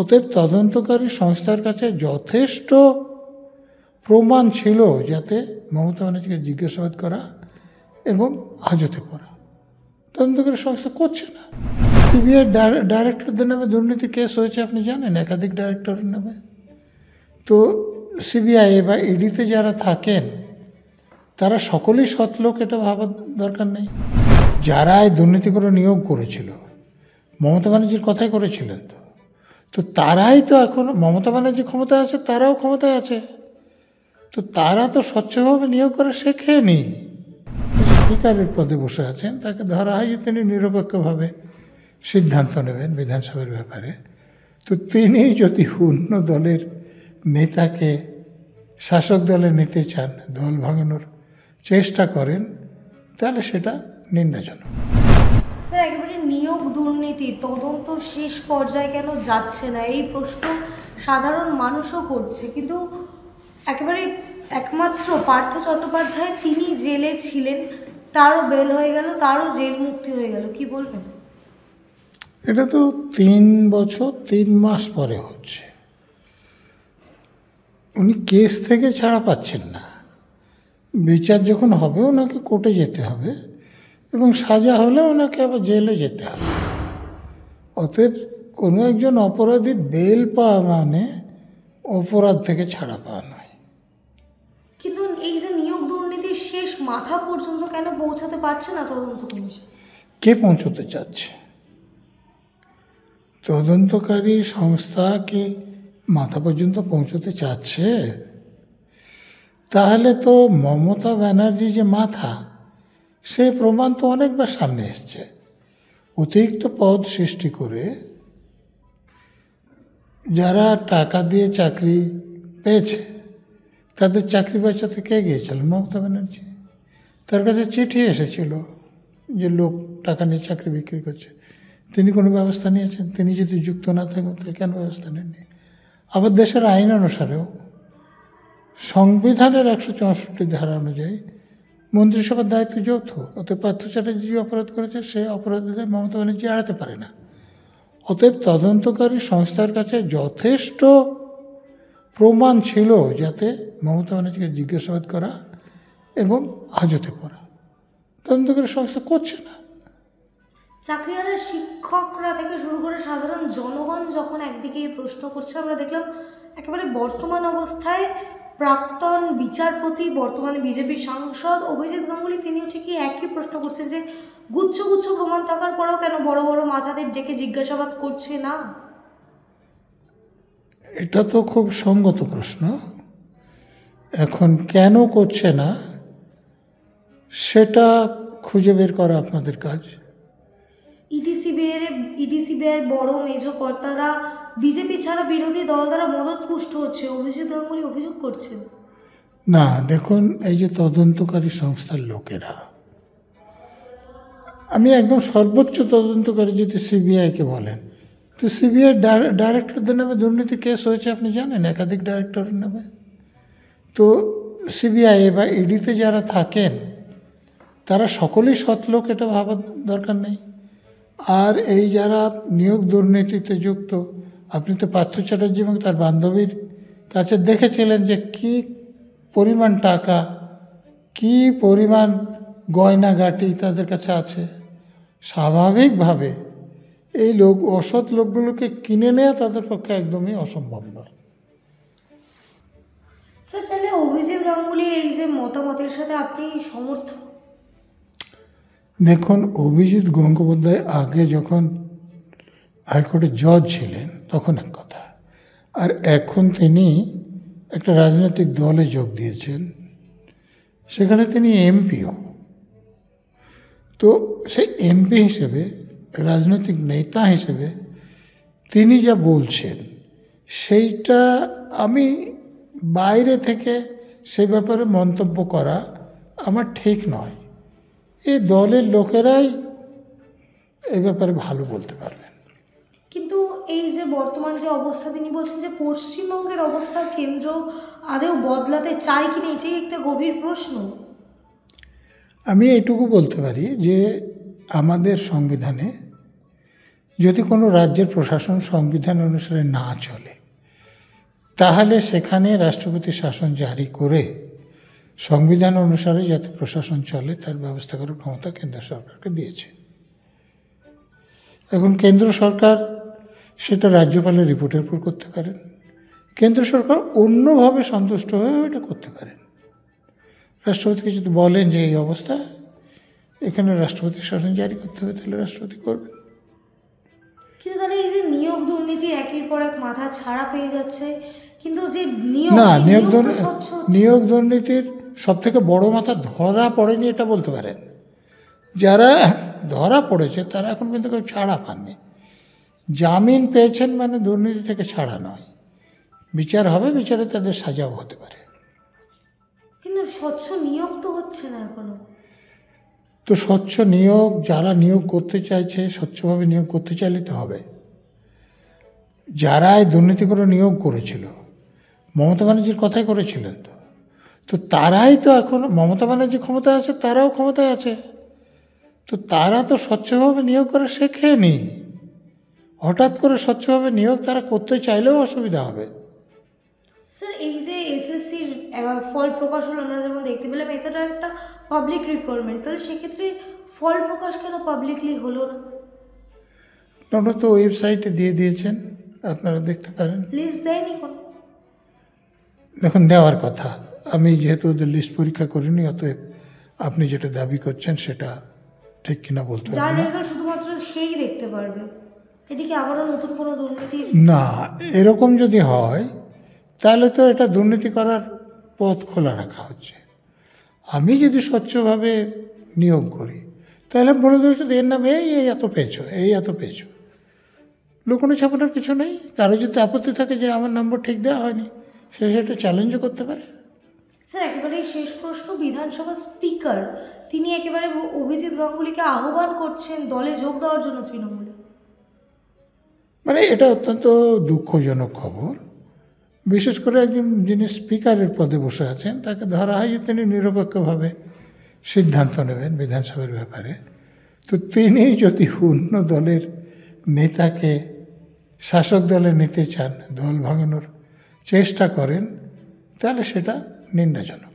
অতএব তদন্তকারী সংস্থার কাছে যথেষ্ট প্রমাণ ছিল যাতে মমতা ব্যানার্জিকে জিজ্ঞাসাবাদ করা এবং হাজতে পড়া। তদন্তকারী সংস্থা করছে না। সিবিআই ডাইরেক্টরদের নামে দুর্নীতি কেস হয়েছে আপনি জানেন, একাধিক ডাইরেক্টরের নামে। তো সিবিআই বা ইডিতে যারা থাকেন তারা সকলেই সৎ লোক, এটা ভাবার দরকার নেই। যারা এই দুর্নীতি করে নিয়োগ করেছিল মমতা ব্যানার্জির কথাই করেছিলেন, তো তারাই তো এখন মমতা ব্যানার্জি ক্ষমতায় আছে, তারাও ক্ষমতায় আছে, তো তারা তো স্বচ্ছভাবে নিয়োগ করে শেখেনি। স্পিকারের পদে বসে আছেন, তাকে ধরা হয় যে তিনি নিরপেক্ষভাবে সিদ্ধান্ত নেবেন বিধানসভার ব্যাপারে। তো তিনি যদি অন্য দলের নেতাকে শাসক দলে নিতে চান, দল ভাঙানোর চেষ্টা করেন, তাহলে সেটা নিন্দাজনক। স্যার, একেবারে নিয়োগ দুর্নীতি তদন্ত শেষ পর্যায়ে কেন যাচ্ছে না, এই প্রশ্ন সাধারণ মানুষও করছে। কিন্তু একেবারে একমাত্র পার্থ চট্টোপাধ্যায়, তিনি জেলে ছিলেন, তারও বেল হয়ে গেল, তারও জেল মুক্তি হয়ে গেল, কি বলবেন? এটা তো 3 বছর 3 মাস পরে হচ্ছে। উনি কেস থেকে ছাড়া পাচ্ছেন না। বিচার যখন হবে ওনাকে কোর্টে যেতে হবে এবং সাজা হলে ওনাকে আবার জেলে যেতে হবে। অতএব কোনো একজন অপরাধীর বেল পাওয়া মানে অপরাধ থেকে ছাড়া পাওয়া নয়। কিন্তু এই যে নিয়োগ দুর্নীতির শেষ মাথা পর্যন্ত কেন পৌঁছাতে পারছে না তদন্ত কমিশন? কে পৌঁছতে চাচ্ছে? তদন্তকারী সংস্থা কি মাথা পর্যন্ত পৌঁছতে চাচ্ছে? তাহলে তো মমতা ব্যানার্জি যে মাথা, সে প্রমাণ তো অনেকবার সামনে এসছে। অতিরিক্ত পদ সৃষ্টি করে যারা টাকা দিয়ে চাকরি পেয়েছে তাদের চাকরি বাঁচাতে কে গিয়েছিলেন? মমতা ব্যানার্জি। তার কাছে চিঠি এসেছিল যে লোক টাকা নিয়ে চাকরি বিক্রি করছে, তিনি কোনো ব্যবস্থা নিয়েছেন? তিনি যদি যুক্ত না থাকেন তাহলে কেন ব্যবস্থা নেননি? আবার দেশের আইন অনুসারেও সংবিধানের 164 ধারা অনুযায়ী মন্ত্রিসভার দায়িত্ব যৌথ। অতএব পার্থ চ্যাটার্জি অপরাধ করেছে, সে অপরাধীদের মমতা ব্যানার্জি এড়াতে পারে না। অতএব তদন্তকারী সংস্থার কাছে যথেষ্ট প্রমাণ ছিল যাতে মমতা ব্যানার্জিকে জিজ্ঞাসাবাদ করা এবং হাজতে পড়া। তদন্তকারী সংস্থা করছে না। চাকরিহারা শিক্ষকরা থেকে শুরু করে সাধারণ জনগণ যখন একদিকে প্রশ্ন করছে, আমরা দেখলাম একেবারে বর্তমান অবস্থায় প্রাক্তন বিচারপতি, বর্তমানে বিজেপির সাংসদ অভিজিৎ গাঙ্গুলি, তিনিও ঠিকই একই প্রশ্ন করছেন যে গুচ্ছ গুচ্ছ প্রমাণ থাকার পরেও কেন বড় বড় মাথাদের ডেকে জিজ্ঞাসাবাদ করছে না। এটা তো খুব সঙ্গত প্রশ্ন। এখন কেন করছে না সেটা খুঁজে বের করা আপনাদের কাজ। ইডিসিবিআইয়ের বড় মেজো কর্তারা বিজেপি ছাড়া বিরোধী দল দ্বারা মদতপুষ্ট হচ্ছে, অভিজিৎ গাঙ্গুলি অভিযোগ করছেন। না, দেখুন, এই যে তদন্তকারী সংস্থার লোকেরা, আমি একদম সর্বোচ্চ তদন্তকারী যদি সিবিআইকে বলেন, তো সিবিআই ডাইরেক্টরদের নামে দুর্নীতি কেস হয়েছে আপনি জানেন, একাধিক ডাইরেক্টরের নামে। তো সিবিআই বা ইডিতে যারা থাকেন তারা সকলেই সৎ লোক, এটা ভাবার দরকার নেই। আর এই যারা নিয়োগ দুর্নীতিতে যুক্ত, আপনি তো পার্থ চ্যাটার্জি এবং তার বান্ধবীর কাছে দেখেছিলেন যে কী পরিমাণ টাকা, কী পরিমাণ গয়নাগাটি তাদের কাছে আছে। স্বাভাবিকভাবে এই অসৎ লোকগুলোকে কিনে নেওয়া তাদের পক্ষে একদমই অসম্ভব নয়। স্যার, তাহলে অভিজিৎ গাঙ্গুলির এই যে মতামতের সাথে আপনি সমর্থন? দেখুন, অভিজিৎ গঙ্গোপাধ্যায় আগে যখন হাইকোর্টের জজ ছিলেন তখন এক কথা, আর এখন তিনি একটা রাজনৈতিক দলে যোগ দিয়েছেন, সেখানে তিনি এমপিও। তো সেই এমপি হিসেবে, রাজনৈতিক নেতা হিসেবে তিনি যা বলছেন সেইটা আমি বাইরে থেকে সে ব্যাপারে মন্তব্য করা আমার ঠিক নয়। এই দলের লোকেরাই এই ব্যাপারে ভালো বলতে পারবেন। কিন্তু এই যে বর্তমান যে অবস্থা, তিনি বলছেন যে পশ্চিমবঙ্গের অবস্থা কেন্দ্র আদৌ বদলাতে চায় কিনা, এটাই একটা গভীর প্রশ্ন। আমি এইটুকু বলতে পারি যে আমাদের সংবিধানে যদি কোনো রাজ্যের প্রশাসন সংবিধান অনুসারে না চলে, তাহলে সেখানে রাষ্ট্রপতি শাসন জারি করে সংবিধান অনুসারে যাতে প্রশাসন চলে তার ব্যবস্থা করার ক্ষমতা কেন্দ্র সরকারকে দিয়েছে। এখন কেন্দ্র সরকার সেটা রাজ্যপালের রিপোর্টের উপর করতে পারেন, কেন্দ্র সরকার অন্যভাবে সন্তুষ্ট হয়ে এটা করতে পারেন। রাষ্ট্রপতিকে যদি বলেন যে এই অবস্থা, এখানে রাষ্ট্রপতির শাসন জারি করতে হবে, তাহলে রাষ্ট্রপতি করবেন। কিন্তু তাহলে এই যে নিয়োগ দুর্নীতি একের পর এক মাথা ছাড়া পেয়ে যাচ্ছে, কিন্তু যে না, নিয়োগ নিয়োগ দুর্নীতির সবথেকে বড় মাথা ধরা পড়েনি এটা বলতে পারেন। যারা ধরা পড়েছে তারা এখন কিন্তু কেউ ছাড়া পাননি। জামিন পেয়েছেন মানে দুর্নীতি থেকে ছাড়া নয়, বিচার হবে, বিচারে তাদের সাজাও হতে পারে। কিন্তু স্বচ্ছ নিয়োগ তো হচ্ছে না এখনো। তো স্বচ্ছ নিয়োগ, যারা নিয়োগ করতে চাইছে স্বচ্ছভাবে নিয়োগ করতে চাইলে তো হবে। যারা এই দুর্নীতি করে নিয়োগ করেছিল, মমতা ব্যানার্জির কথাই করেছিলেন, তো তারাই তো এখন, মমতা ব্যানার্জি ক্ষমতায় আছে, তারাও ক্ষমতায় আছে, তো তারা তো স্বচ্ছভাবে নিয়োগ করা শেখেনি। হঠাৎ করে স্বচ্ছভাবে নিয়োগ তারা করতে চাইলেও অসুবিধা হবে। স্যার, এই যে এসএসসির ফল প্রকাশ হলো, আমরা যেমন দেখতে পেলাম, এটা একটা পাবলিক রিকোয়ারমেন্ট, তাহলে সেক্ষেত্রে ফল প্রকাশ কেন পাবলিকলি হলো না? আপনারা তো ওয়েবসাইটে দিয়ে দিয়েছেন, আপনারা দেখতে পারেন। লিস্ট দেয়নি কোন? দেখুন, দেওয়ার কথা। আমি যেহেতু ওদের লিস্ট পরীক্ষা করিনি, অতএব আপনি যেটা দাবি করছেন সেটা ঠিক কিনা বলতে যার পারবো না। রেজাল্ট শুধুমাত্র সেই দেখতে পারবে, এটিকে আবারও নতুন কোনো দুর্নীতির? না, এরকম যদি হয় তাহলে তো এটা দুর্নীতি করার পথ খোলা রাখা হচ্ছে। আমি যদি স্বচ্ছভাবে নিয়োগ করি তাহলে বলে দেবো শুধু এর নামে এই এত পেয়েছো, এই এত পেয়েছো। লুকোনো ছাপানোর কিছু নেই। কারো যদি আপত্তি থাকে যে আমার নম্বর ঠিক দেওয়া হয়নি, সে সেটা চ্যালেঞ্জও করতে পারে। স্যার, একেবারে শেষ প্রশ্ন। বিধানসভা স্পিকার তিনি একেবারে অভিজিৎ গাঙ্গুলিকে আহ্বান করছেন দলে যোগ দেওয়ার জন্য তৃণমূলে। মানে এটা অত্যন্ত দুঃখজনক খবর। বিশেষ করে একজন যিনি স্পিকারের পদে বসে আছেন তাকে ধরা হয় যে তিনি নিরপেক্ষভাবে সিদ্ধান্ত নেবেন বিধানসভার ব্যাপারে। তো তিনি যদি অন্য দলের নেতাকে শাসক দলে নিতে চান, দল ভাঙানোর চেষ্টা করেন, তাহলে সেটা নিন্দাজনক।